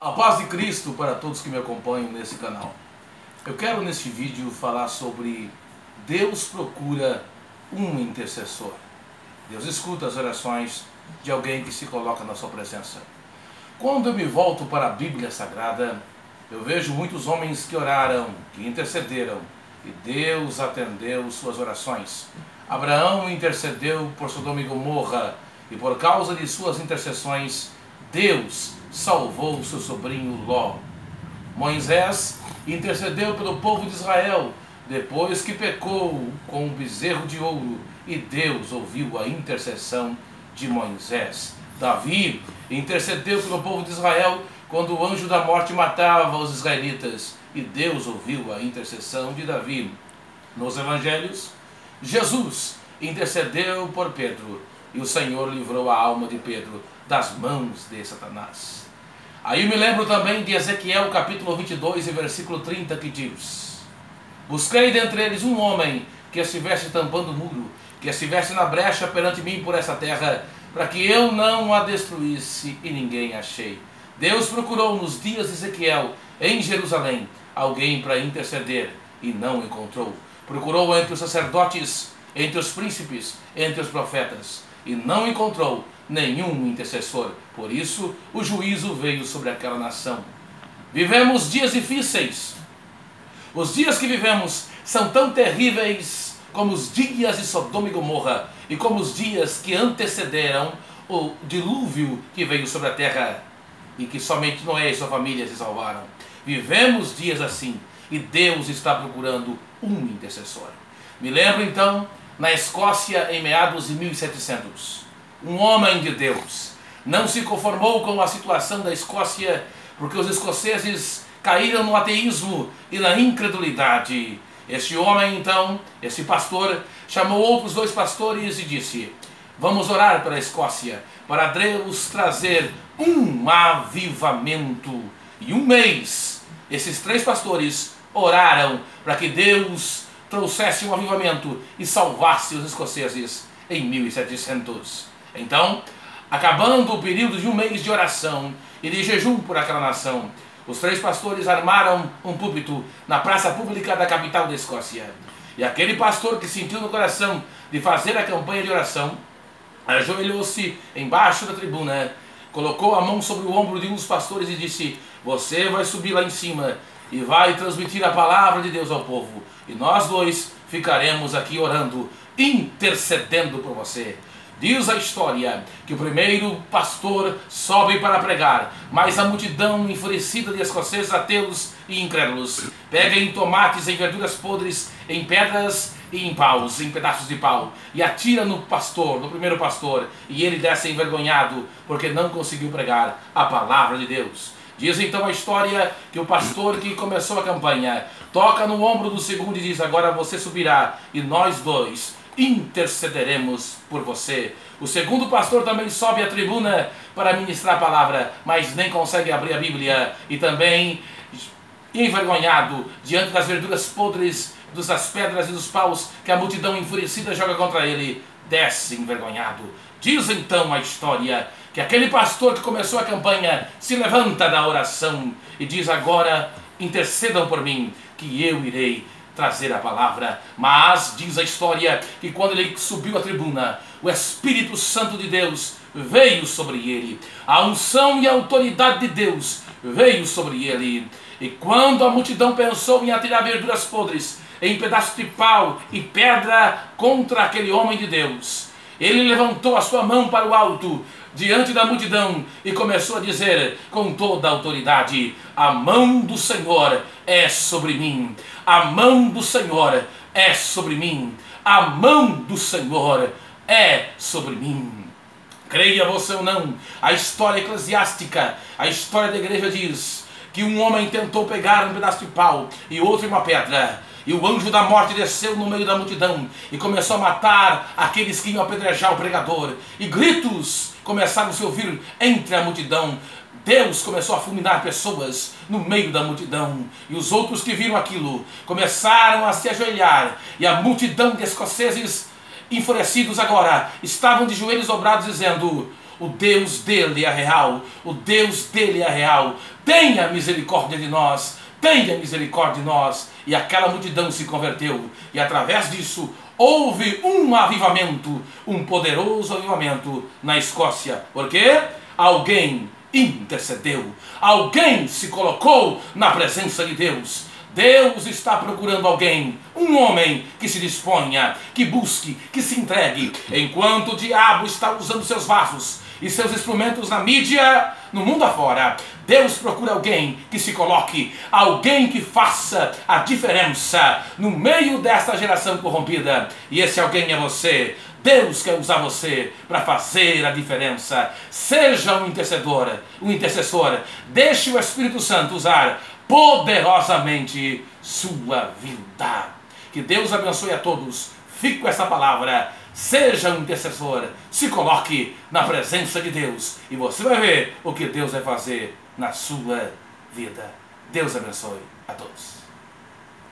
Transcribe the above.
A paz de Cristo para todos que me acompanham nesse canal. Eu quero neste vídeo falar sobre Deus procura um intercessor. Deus escuta as orações de alguém que se coloca na sua presença. Quando eu me volto para a Bíblia Sagrada, eu vejo muitos homens que oraram, que intercederam, e Deus atendeu suas orações. Abraão intercedeu por Sodoma e Gomorra, e por causa de suas intercessões, Deus salvou seu sobrinho Ló. Moisés intercedeu pelo povo de Israel, depois que pecou com um bezerro de ouro, e Deus ouviu a intercessão de Moisés. Davi intercedeu pelo povo de Israel quando o anjo da morte matava os israelitas, e Deus ouviu a intercessão de Davi. Nos evangelhos, Jesus intercedeu por Pedro, e o Senhor livrou a alma de Pedro das mãos de Satanás. Aí eu me lembro também de Ezequiel capítulo 22 e versículo 30, que diz: busquei dentre eles um homem que estivesse tampando o muro, que estivesse na brecha perante mim por essa terra, para que eu não a destruísse, e ninguém achei. Deus procurou nos dias de Ezequiel em Jerusalém alguém para interceder, e não encontrou. Procurou entre os sacerdotes, entre os príncipes, entre os profetas, e não encontrou nenhum intercessor. Por isso o juízo veio sobre aquela nação. Vivemos dias difíceis. Os dias que vivemos são tão terríveis como os dias de Sodoma e Gomorra, e como os dias que antecederam o dilúvio que veio sobre a terra, e que somente Noé e sua família se salvaram. Vivemos dias assim, e Deus está procurando um intercessor. Me lembro então, na Escócia, em meados de 1700, um homem de Deus não se conformou com a situação da Escócia, porque os escoceses caíram no ateísmo e na incredulidade. Este homem então, esse pastor, chamou outros dois pastores e disse: vamos orar pela Escócia, para Deus trazer um avivamento. E um mês, esses três pastores oraram para que Deus trouxesse um avivamento e salvasse os escoceses em 1700. Então, acabando o período de um mês de oração e de jejum por aquela nação, os três pastores armaram um púlpito na praça pública da capital da Escócia. E aquele pastor que sentiu no coração de fazer a campanha de oração, ajoelhou-se embaixo da tribuna, colocou a mão sobre o ombro de um dos pastores e disse: você vai subir lá em cima e vai transmitir a palavra de Deus ao povo, e nós dois ficaremos aqui orando, intercedendo por você. Diz a história que o primeiro pastor sobe para pregar, mas a multidão enfurecida de escoceses ateus e incrédulos pega em tomates, em verduras podres, em pedras e em paus, em pedaços de pau, e atira no pastor, no primeiro pastor, e ele desce envergonhado porque não conseguiu pregar a palavra de Deus. Diz então a história que o pastor que começou a campanha toca no ombro do segundo e diz: agora você subirá e nós dois intercederemos por você. O segundo pastor também sobe à tribuna para ministrar a palavra, mas nem consegue abrir a Bíblia, e também, envergonhado diante das verduras podres, das pedras e dos paus que a multidão enfurecida joga contra ele, desce envergonhado. Diz então a história que aquele pastor que começou a campanha se levanta da oração e diz: agora intercedam por mim, que eu irei trazer a palavra. Mas diz a história que quando ele subiu à tribuna, o Espírito Santo de Deus veio sobre ele, a unção e a autoridade de Deus veio sobre ele, e quando a multidão pensou em atirar verduras podres, em pedaços de pau e pedra contra aquele homem de Deus, ele levantou a sua mão para o alto diante da multidão e começou a dizer com toda a autoridade: a mão do Senhor é sobre mim, a mão do Senhor é sobre mim, a mão do Senhor é sobre mim. Creia você ou não, a história eclesiástica, a história da igreja diz que um homem tentou pegar um pedaço de pau e outro em uma pedra, e o anjo da morte desceu no meio da multidão e começou a matar aqueles que iam apedrejar o pregador, e gritos começaram a se ouvir entre a multidão. Deus começou a fulminar pessoas no meio da multidão, e os outros que viram aquilo começaram a se ajoelhar, e a multidão de escoceses enfurecidos agora estavam de joelhos dobrados dizendo: O Deus dele é real. O Deus dele é real. Tenha misericórdia de nós. Tenha misericórdia de nós. E aquela multidão se converteu. E através disso houve um avivamento. Um poderoso avivamento na Escócia. Por quê? Alguém intercedeu. Alguém se colocou na presença de Deus. Deus está procurando alguém, um homem que se disponha, que busque, que se entregue. Enquanto o diabo está usando seus vasos e seus instrumentos na mídia, no mundo afora, Deus procura alguém que se coloque, alguém que faça a diferença no meio desta geração corrompida. E esse alguém é você. Deus quer usar você para fazer a diferença. Seja um intercessor, um intercessor. Deixe o Espírito Santo usar poderosamente sua vida. Que Deus abençoe a todos. Fique com essa palavra. Seja um intercessor. Se coloque na presença de Deus e você vai ver o que Deus vai fazer na sua vida. Deus abençoe a todos.